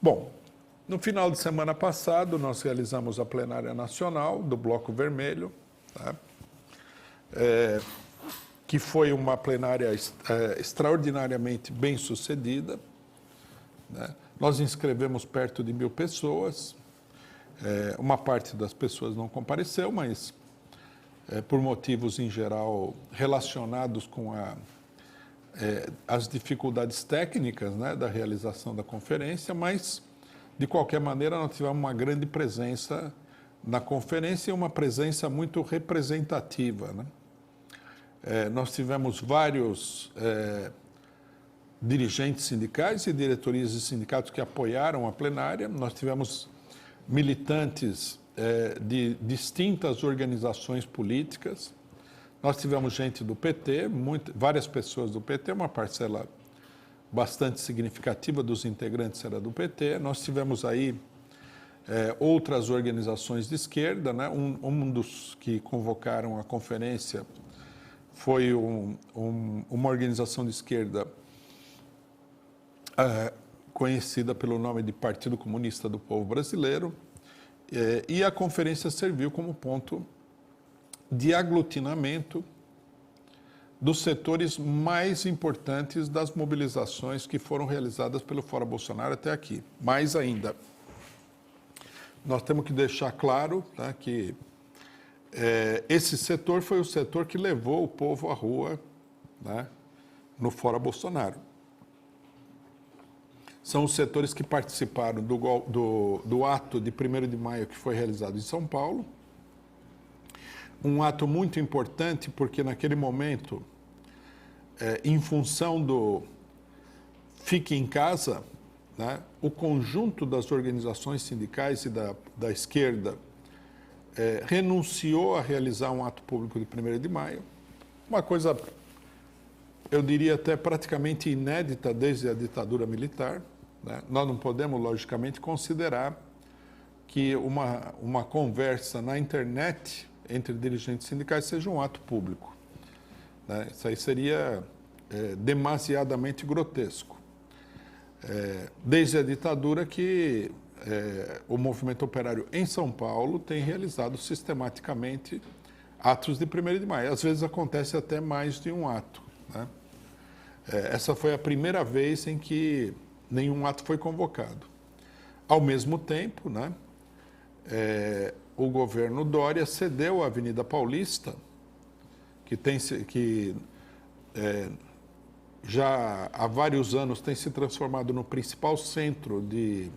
Bom, no final de semana passado, nós realizamos a plenária nacional do Bloco Vermelho, tá? Que foi uma plenária extraordinariamente bem sucedida, né? Nós inscrevemos perto de 1.000 pessoas, uma parte das pessoas não compareceu, mas por motivos em geral relacionados com as dificuldades técnicas, né, da realização da conferência, mas de qualquer maneira nós tivemos uma grande presença na conferência e uma presença muito representativa, né? Nós tivemos vários dirigentes sindicais e diretorias de sindicatos que apoiaram a plenária. Nós tivemos militantes de distintas organizações políticas. Nós tivemos gente do PT, várias pessoas do PT, uma parcela bastante significativa dos integrantes era do PT. Nós tivemos aí outras organizações de esquerda, né? Um dos que convocaram a conferência foi uma organização de esquerda conhecida pelo nome de Partido Comunista do Povo Brasileiro, e a conferência serviu como ponto de aglutinamento dos setores mais importantes das mobilizações que foram realizadas pelo Fora Bolsonaro até aqui. Mais ainda, nós temos que deixar claro, tá, que esse setor foi o setor que levou o povo à rua, né, no Fora Bolsonaro. São os setores que participaram do ato de 1º de maio que foi realizado em São Paulo. Um ato muito importante porque naquele momento, em função do fique em casa, né, o conjunto das organizações sindicais e da esquerda renunciou a realizar um ato público de 1º de maio. Uma coisa, eu diria até praticamente inédita desde a ditadura militar, né? Nós não podemos, logicamente, considerar que uma conversa na internet entre dirigentes sindicais seja um ato público, né? Isso aí seria demasiadamente grotesco. Desde a ditadura que o movimento operário em São Paulo tem realizado sistematicamente atos de 1º de maio. Às vezes acontece até mais de um ato, né? Essa foi a primeira vez em que nenhum ato foi convocado. Ao mesmo tempo, né, o governo Dória cedeu a Avenida Paulista, que já há vários anos tem se transformado no principal centro de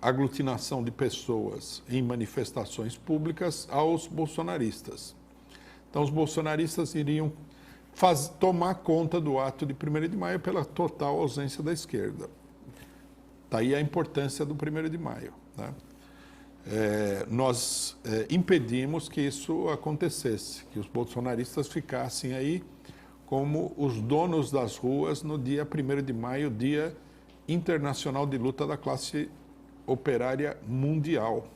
aglutinação de pessoas em manifestações públicas, aos bolsonaristas. Então, os bolsonaristas iriam tomar conta do ato de 1º de maio pela total ausência da esquerda. Daí a importância do 1º de maio, né? Nós impedimos que isso acontecesse, que os bolsonaristas ficassem aí como os donos das ruas no dia 1º de maio, Dia Internacional de Luta da Classe Operária Mundial.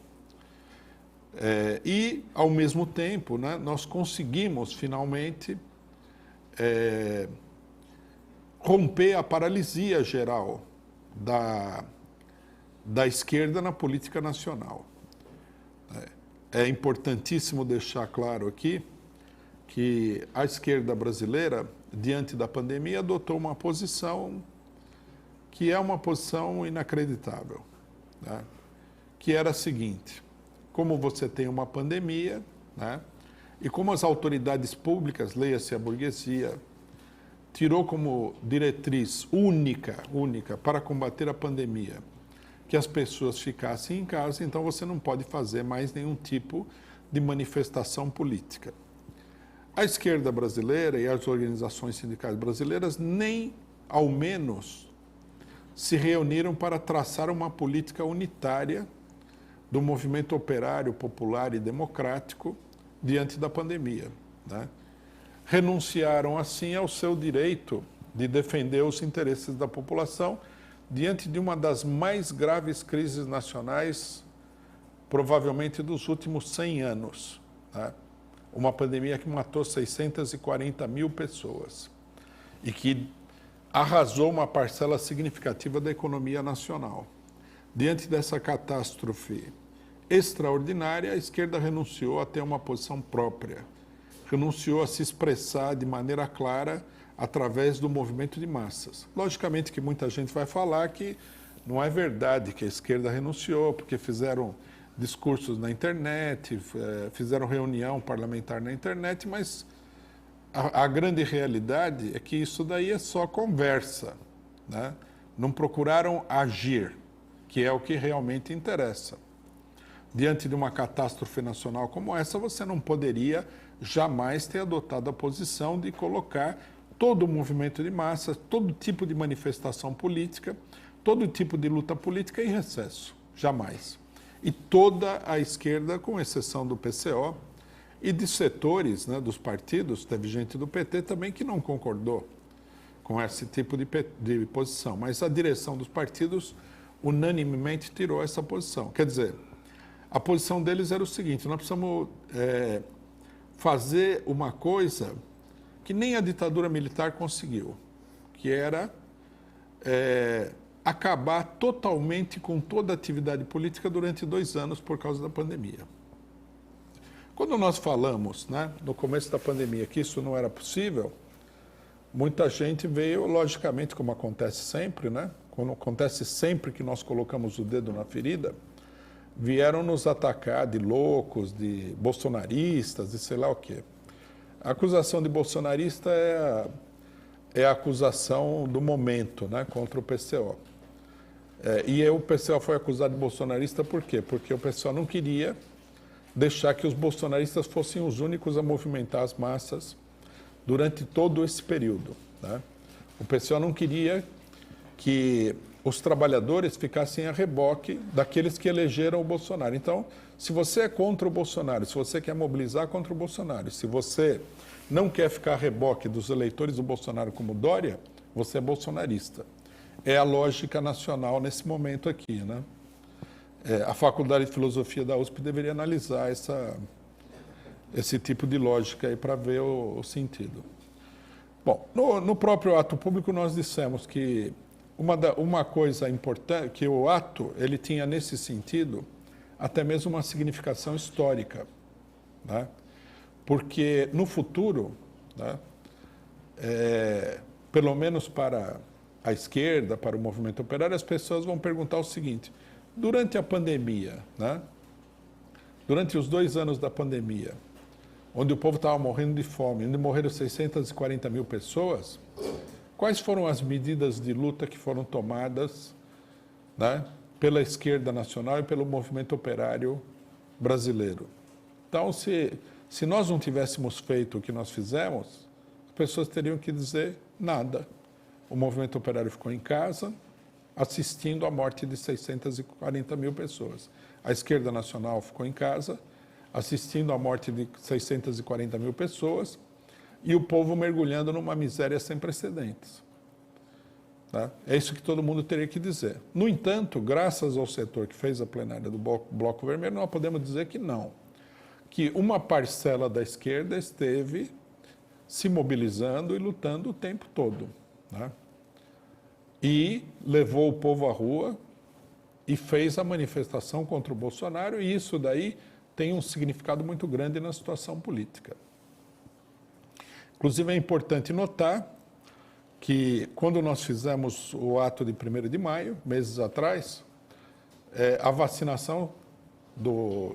E, ao mesmo tempo, né, nós conseguimos, finalmente, romper a paralisia geral da esquerda na política nacional. É importantíssimo deixar claro aqui que a esquerda brasileira, diante da pandemia, adotou uma posição que é uma posição inacreditável, né? Que era a seguinte: como você tem uma pandemia, né, e como as autoridades públicas, leia-se a burguesia, tirou como diretriz única para combater a pandemia que as pessoas ficassem em casa, então você não pode fazer mais nenhum tipo de manifestação política. A esquerda brasileira e as organizações sindicais brasileiras nem, ao menos, se reuniram para traçar uma política unitária do movimento operário, popular e democrático diante da pandemia, né? Renunciaram, assim, ao seu direito de defender os interesses da população diante de uma das mais graves crises nacionais, provavelmente dos últimos 100 anos, né? Uma pandemia que matou 640 mil pessoas e que arrasou uma parcela significativa da economia nacional. Diante dessa catástrofe extraordinária, a esquerda renunciou a ter uma posição própria, renunciou a se expressar de maneira clara através do movimento de massas. Logicamente que muita gente vai falar que não é verdade que a esquerda renunciou, porque fizeram discursos na internet, fizeram reunião parlamentar na internet, mas a grande realidade é que isso daí é só conversa, né? Não procuraram agir, que é o que realmente interessa. Diante de uma catástrofe nacional como essa, você não poderia jamais ter adotado a posição de colocar todo o movimento de massa, todo tipo de manifestação política, todo tipo de luta política em recesso. Jamais. E toda a esquerda, com exceção do PCO, e de setores, né, dos partidos, teve gente do PT também que não concordou com esse tipo de posição. Mas a direção dos partidos unanimemente tirou essa posição. Quer dizer, a posição deles era o seguinte: nós precisamos fazer uma coisa que nem a ditadura militar conseguiu, que era acabar totalmente com toda a atividade política durante 2 anos por causa da pandemia. Quando nós falamos, né, no começo da pandemia, que isso não era possível, muita gente veio, logicamente, como acontece sempre, né? Como acontece sempre que nós colocamos o dedo na ferida, vieram nos atacar de loucos, de bolsonaristas, de sei lá o quê. A acusação de bolsonarista é a acusação do momento, né, contra o PCO. E o PCO foi acusado de bolsonarista por quê? Porque o PCO não queria deixar que os bolsonaristas fossem os únicos a movimentar as massas durante todo esse período, né? O PCO não queria que os trabalhadores ficassem a reboque daqueles que elegeram o Bolsonaro. Então, se você é contra o Bolsonaro, se você quer mobilizar contra o Bolsonaro, se você não quer ficar a reboque dos eleitores do Bolsonaro como Dória, você é bolsonarista. É a lógica nacional nesse momento aqui, né? A Faculdade de Filosofia da USP deveria analisar esse tipo de lógica aí para ver o sentido. Bom, no próprio ato público nós dissemos que uma coisa importante, que o ato ele tinha nesse sentido até mesmo uma significação histórica, né? Porque no futuro, né, pelo menos para a esquerda, para o movimento operário, as pessoas vão perguntar o seguinte: durante a pandemia, né, durante os 2 anos da pandemia, onde o povo estava morrendo de fome, onde morreram 640 mil pessoas, quais foram as medidas de luta que foram tomadas, né, pela esquerda nacional e pelo movimento operário brasileiro? Então, se nós não tivéssemos feito o que nós fizemos, as pessoas teriam que dizer nada. O movimento operário ficou em casa, assistindo à morte de 640 mil pessoas. A esquerda nacional ficou em casa, assistindo à morte de 640 mil pessoas, e o povo mergulhando numa miséria sem precedentes. Tá? É isso que todo mundo teria que dizer. No entanto, graças ao setor que fez a plenária do Bloco Vermelho, nós podemos dizer que não. Que uma parcela da esquerda esteve se mobilizando e lutando o tempo todo, né? E levou o povo à rua e fez a manifestação contra o Bolsonaro, e isso daí tem um significado muito grande na situação política. Inclusive, é importante notar que, quando nós fizemos o ato de 1º de maio, meses atrás, a vacinação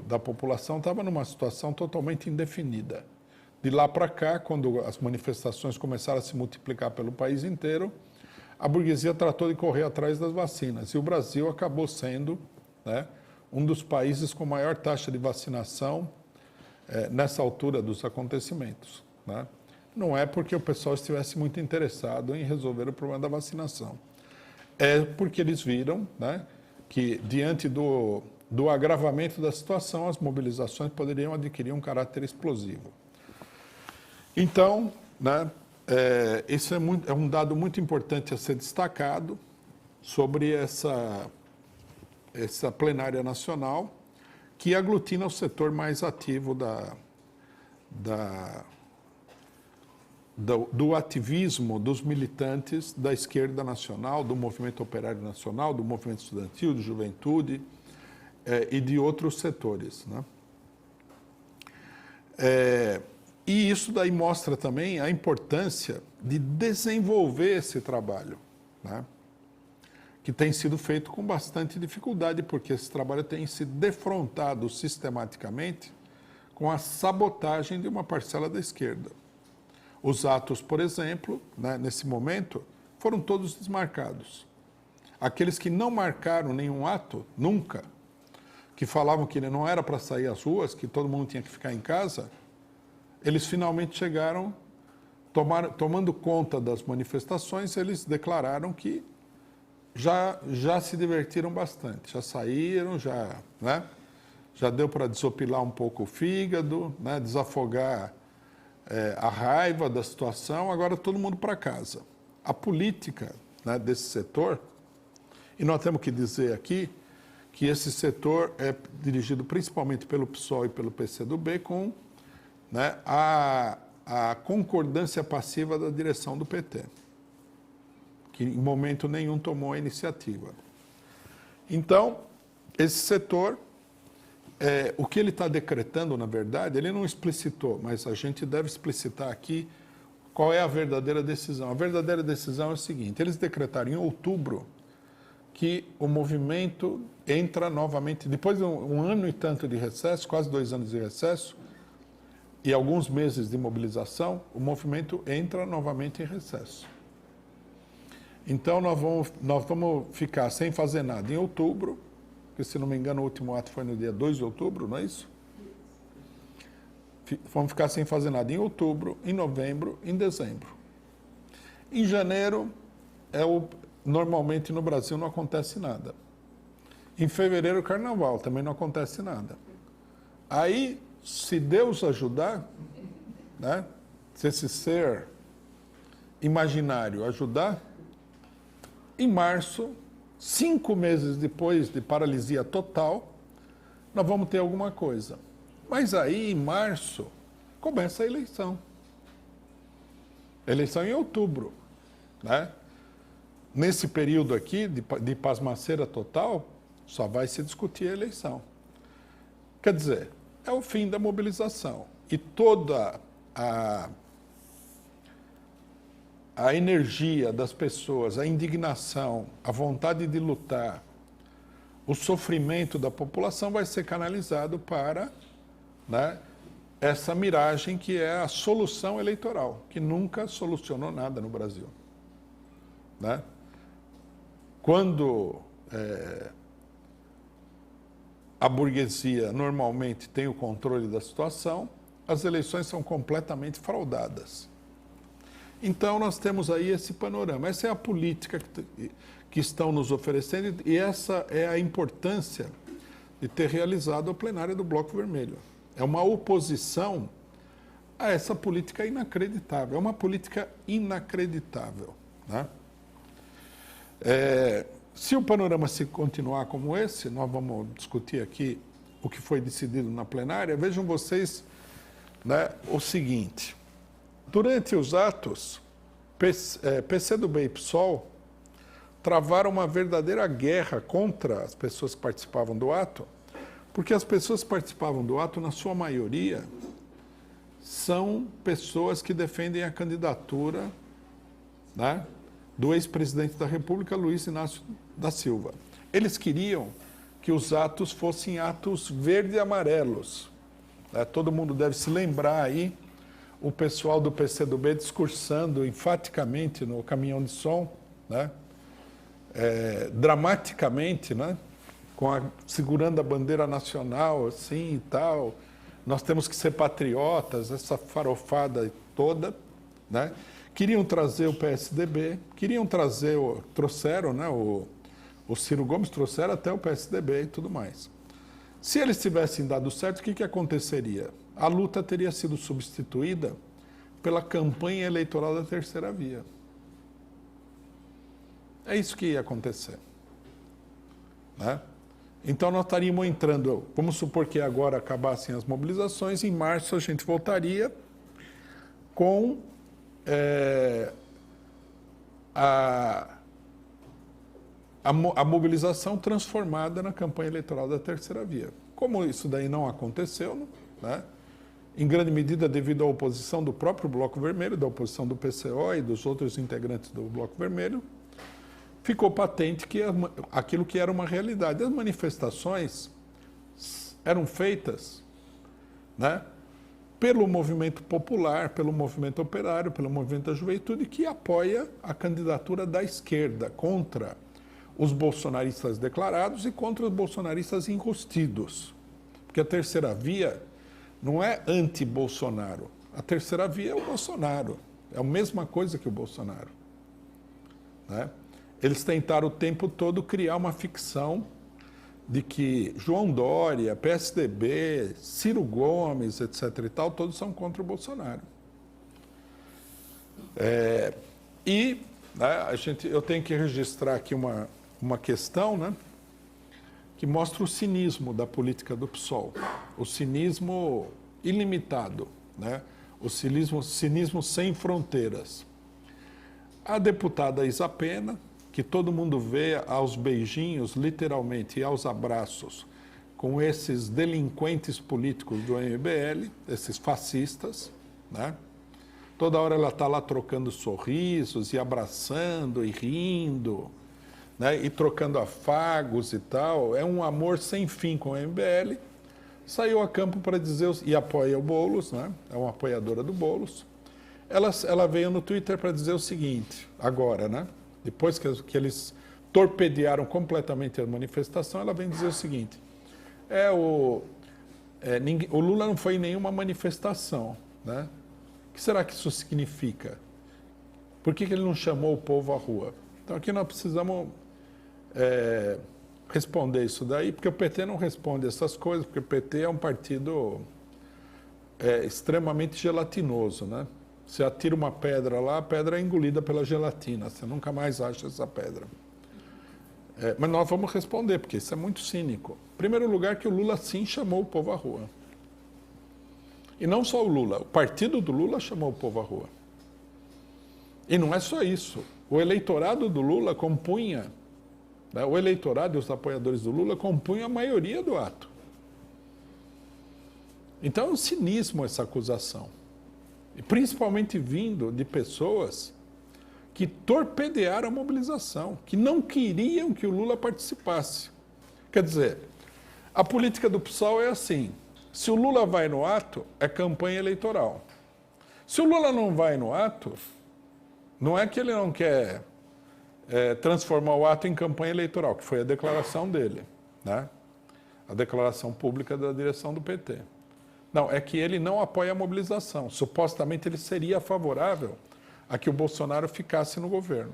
da população estava numa situação totalmente indefinida. De lá para cá, quando as manifestações começaram a se multiplicar pelo país inteiro, a burguesia tratou de correr atrás das vacinas. E o Brasil acabou sendo, né, um dos países com maior taxa de vacinação nessa altura dos acontecimentos, né? Não é porque o pessoal estivesse muito interessado em resolver o problema da vacinação. É porque eles viram, né, que, diante do agravamento da situação, as mobilizações poderiam adquirir um caráter explosivo. Então, né, isso é um dado muito importante a ser destacado sobre essa plenária nacional, que aglutina o setor mais ativo do ativismo dos militantes da esquerda nacional, do movimento operário nacional, do movimento estudantil, de juventude e de outros setores, né? E isso daí mostra também a importância de desenvolver esse trabalho, né? Que tem sido feito com bastante dificuldade, porque esse trabalho tem se defrontado sistematicamente com a sabotagem de uma parcela da esquerda. Os atos, por exemplo, né, nesse momento, foram todos desmarcados. Aqueles que não marcaram nenhum ato, nunca, que falavam que não era para sair às ruas, que todo mundo tinha que ficar em casa, eles finalmente chegaram, tomando conta das manifestações, eles declararam que já se divertiram bastante, já saíram, né, já deu para desopilar um pouco o fígado, né, desafogar a raiva da situação, agora todo mundo para casa. A política, né, desse setor, e nós temos que dizer aqui que esse setor é dirigido principalmente pelo PSOL e pelo PCdoB com, né, a concordância passiva da direção do PT, que em momento nenhum tomou a iniciativa. Então, esse setor, o que ele está decretando, na verdade, ele não explicitou, mas a gente deve explicitar aqui qual é a verdadeira decisão. A verdadeira decisão é o seguinte: eles decretaram em outubro que o movimento entra novamente, depois de um ano e tanto de recesso, quase 2 anos de recesso, e alguns meses de mobilização, o movimento entra novamente em recesso. Então, nós vamos ficar sem fazer nada em outubro, porque, se não me engano, o último ato foi no dia 2 de outubro, não é isso? Vamos ficar sem fazer nada em outubro, em novembro, em dezembro. Em janeiro, normalmente no Brasil não acontece nada. Em fevereiro, carnaval, também não acontece nada. Aí, se Deus ajudar, né, se esse ser imaginário ajudar, em março, 5 meses depois de paralisia total, nós vamos ter alguma coisa. Mas aí, em março, começa a eleição. Eleição em outubro, né? Nesse período aqui, de pasmaceira total, só vai se discutir a eleição. Quer dizer, é o fim da mobilização. E toda a energia das pessoas, a indignação, a vontade de lutar, o sofrimento da população vai ser canalizado para, né, essa miragem que é a solução eleitoral, que nunca solucionou nada no Brasil, né? Quando a burguesia normalmente tem o controle da situação, as eleições são completamente fraudadas. Então, nós temos aí esse panorama. Essa é a política que estão nos oferecendo, e essa é a importância de ter realizado a plenária do Bloco Vermelho. É uma oposição a essa política inacreditável. É uma política inacreditável, né? Se o panorama se continuar como esse, nós vamos discutir aqui o que foi decidido na plenária. Vejam vocês, né, o seguinte: durante os atos, PCdoB e PSOL travaram uma verdadeira guerra contra as pessoas que participavam do ato, porque as pessoas que participavam do ato, na sua maioria, são pessoas que defendem a candidatura, né, do ex-presidente da República, Luiz Inácio da Silva. Eles queriam que os atos fossem atos verde e amarelos, né? Todo mundo deve se lembrar aí, o pessoal do PCdoB discursando enfaticamente no caminhão de som, né? Dramaticamente, né? Segurando a bandeira nacional, assim e tal. Nós temos que ser patriotas, essa farofada toda, né? Queriam trazer o PSDB, trouxeram, né, o Ciro Gomes, trouxeram até o PSDB e tudo mais. Se eles tivessem dado certo, o que aconteceria? A luta teria sido substituída pela campanha eleitoral da terceira via. É isso que ia acontecer, né? Então, nós estaríamos entrando, vamos supor que agora acabassem as mobilizações, em março a gente voltaria com a mobilização transformada na campanha eleitoral da terceira via. Como isso daí não aconteceu, né, em grande medida devido à oposição do próprio Bloco Vermelho, da oposição do PCO e dos outros integrantes do Bloco Vermelho, ficou patente que aquilo que era uma realidade. As manifestações eram feitas, né, pelo movimento popular, pelo movimento operário, pelo movimento da juventude, que apoia a candidatura da esquerda contra os bolsonaristas declarados e contra os bolsonaristas enrustidos. Porque a terceira via não é anti-Bolsonaro. A terceira via é o Bolsonaro. É a mesma coisa que o Bolsonaro, né? Eles tentaram o tempo todo criar uma ficção de que João Dória, PSDB, Ciro Gomes, etc. e tal, todos são contra o Bolsonaro. Né, eu tenho que registrar aqui uma questão, né, que mostra o cinismo da política do PSOL, o cinismo ilimitado, né, o cinismo sem fronteiras. A deputada Isa Pena, que todo mundo vê aos beijinhos, literalmente, e aos abraços, com esses delinquentes políticos do MBL, esses fascistas, né? Toda hora ela está lá trocando sorrisos e abraçando e rindo, né? E trocando afagos e tal. É um amor sem fim com o MBL. Saiu a campo para dizer, e apoia o Boulos, né? É uma apoiadora do Boulos. Ela veio no Twitter para dizer o seguinte, agora, né? Depois que eles torpedearam completamente a manifestação, ela vem dizer o seguinte, o Lula não foi em nenhuma manifestação, né? O que será que isso significa? Por que ele não chamou o povo à rua? Então aqui nós precisamos responder isso daí, porque o PT não responde essas coisas, porque o PT é um partido extremamente gelatinoso, né? Você atira uma pedra lá, a pedra é engolida pela gelatina, você nunca mais acha essa pedra. Mas nós vamos responder, porque isso é muito cínico. Em primeiro lugar, que o Lula sim chamou o povo à rua. E não só o Lula, o partido do Lula chamou o povo à rua. E não é só isso. O eleitorado do Lula compunha, né, o eleitorado e os apoiadores do Lula compunham a maioria do ato. Então é um cinismo essa acusação. E principalmente vindo de pessoas que torpedearam a mobilização, que não queriam que o Lula participasse. Quer dizer, a política do PSOL é assim, se o Lula vai no ato, é campanha eleitoral. Se o Lula não vai no ato, não é que ele não quer transformar o ato em campanha eleitoral, que foi a declaração dele, né? A declaração pública da direção do PT. Não, é que ele não apoia a mobilização. Supostamente ele seria favorável a que o Bolsonaro ficasse no governo.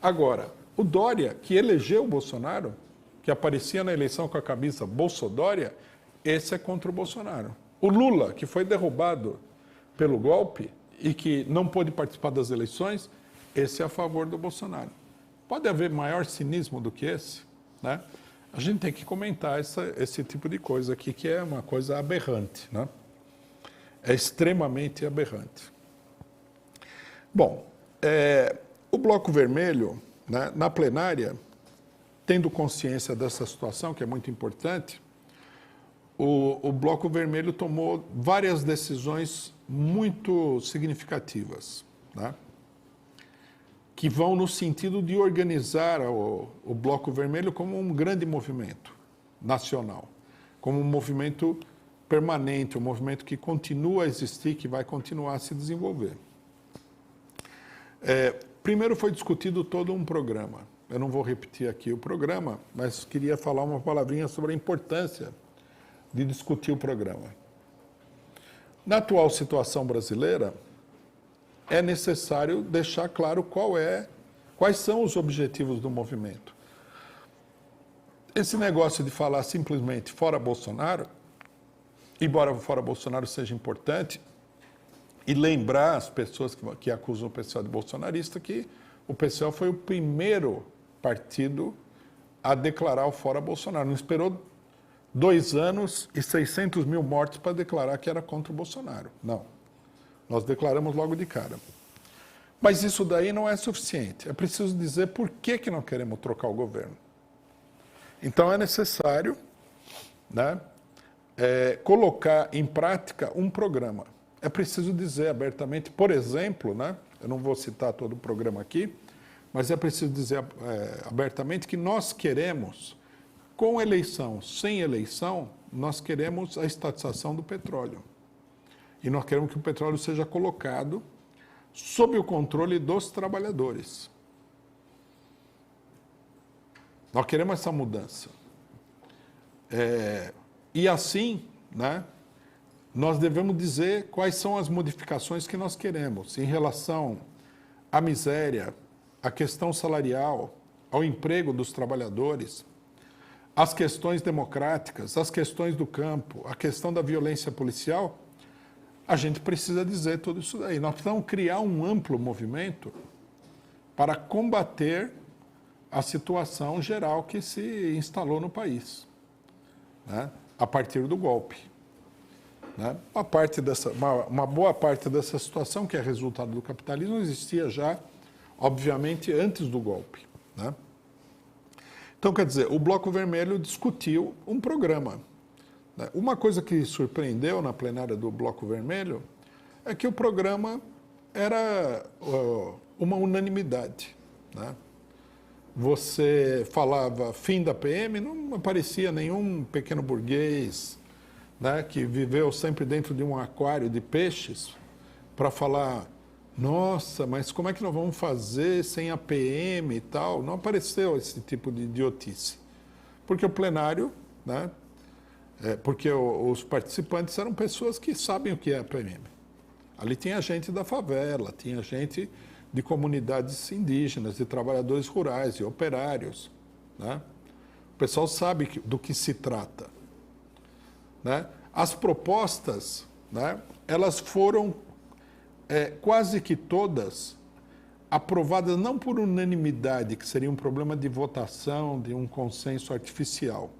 Agora, o Dória, que elegeu o Bolsonaro, que aparecia na eleição com a camisa Bolsodória, esse é contra o Bolsonaro. O Lula, que foi derrubado pelo golpe e que não pôde participar das eleições, esse é a favor do Bolsonaro. Pode haver maior cinismo do que esse, né? A gente tem que comentar esse tipo de coisa aqui, que é uma coisa aberrante, né? É extremamente aberrante. Bom, o Bloco Vermelho, né, na plenária, tendo consciência dessa situação, que é muito importante, o Bloco Vermelho tomou várias decisões muito significativas, né, que vão no sentido de organizar o Bloco Vermelho como um grande movimento nacional, como um movimento permanente, um movimento que continua a existir, que vai continuar a se desenvolver. Primeiro foi discutido todo um programa. Eu não vou repetir aqui o programa, mas queria falar uma palavrinha sobre a importância de discutir o programa. Na atual situação brasileira, é necessário deixar claro quais são os objetivos do movimento. Esse negócio de falar simplesmente fora Bolsonaro, embora fora Bolsonaro seja importante, e lembrar as pessoas que acusam o PSOL de bolsonarista que o PSOL foi o primeiro partido a declarar o fora Bolsonaro. Não esperou 2 anos e 600 mil mortes para declarar que era contra o Bolsonaro. Não. Nós declaramos logo de cara. Mas isso daí não é suficiente. É preciso dizer por que não queremos trocar o governo. Então é necessário, né, colocar em prática um programa. É preciso dizer abertamente, por exemplo, né, eu não vou citar todo o programa aqui, mas é preciso dizer abertamente que nós queremos, com eleição, sem eleição, nós queremos a estatização do petróleo. E nós queremos que o petróleo seja colocado sob o controle dos trabalhadores. Nós queremos essa mudança. E assim, né, nós devemos dizer quais são as modificações que nós queremos em relação à miséria, à questão salarial, ao emprego dos trabalhadores, às questões democráticas, às questões do campo, à questão da violência policial. A gente precisa dizer tudo isso daí. Nós precisamos criar um amplo movimento para combater a situação geral que se instalou no país, né, a partir do golpe. Né? Uma boa parte dessa situação, que é resultado do capitalismo, existia já, obviamente, antes do golpe. Né? Então, quer dizer, o Bloco Vermelho discutiu um programa. Né? Uma coisa que surpreendeu na plenária do Bloco Vermelho é que o programa era uma unanimidade. Né? Você falava fim da PM, não aparecia nenhum pequeno burguês, né, que viveu sempre dentro de um aquário de peixes para falar, nossa, mas como é que nós vamos fazer sem a PM e tal? Não apareceu esse tipo de idiotice. Porque o plenário, né, porque os participantes eram pessoas que sabem o que é a PM. Ali tinha gente da favela, tinha gente de comunidades indígenas, de trabalhadores rurais, de operários. Né? O pessoal sabe do que se trata. Né? As propostas, né, elas foram quase que todas aprovadas não por unanimidade, que seria um problema de votação, de um consenso artificial,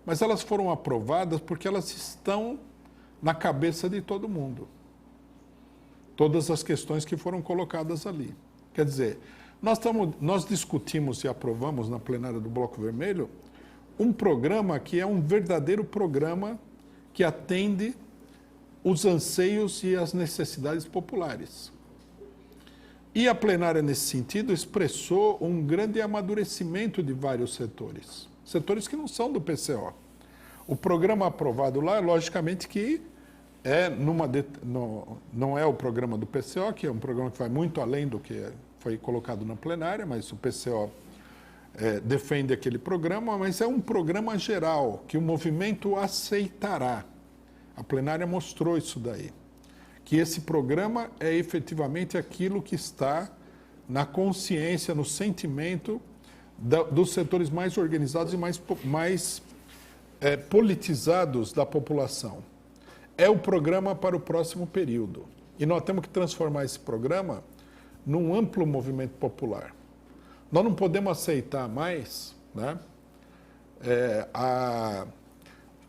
mas elas foram aprovadas porque elas estão na cabeça de todo mundo. Todas as questões que foram colocadas ali. Quer dizer, nós discutimos e aprovamos na plenária do Bloco Vermelho um programa que é um verdadeiro programa que atende os anseios e as necessidades populares. E a plenária, nesse sentido, expressou um grande amadurecimento de vários setores. Setores que não são do PCO. O programa aprovado lá, logicamente que não é o programa do PCO, que é um programa que vai muito além do que foi colocado na plenária, mas o PCO defende aquele programa, mas é um programa geral, que o movimento aceitará. A plenária mostrou isso daí. Que esse programa é efetivamente aquilo que está na consciência, no sentimento dos setores mais organizados e mais politizados da população. É o programa para o próximo período. E nós temos que transformar esse programa num amplo movimento popular. Nós não podemos aceitar mais, né,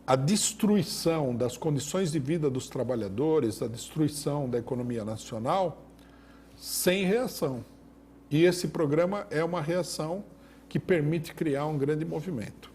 a destruição das condições de vida dos trabalhadores, a destruição da economia nacional, sem reação. E esse programa é uma reação que permite criar um grande movimento.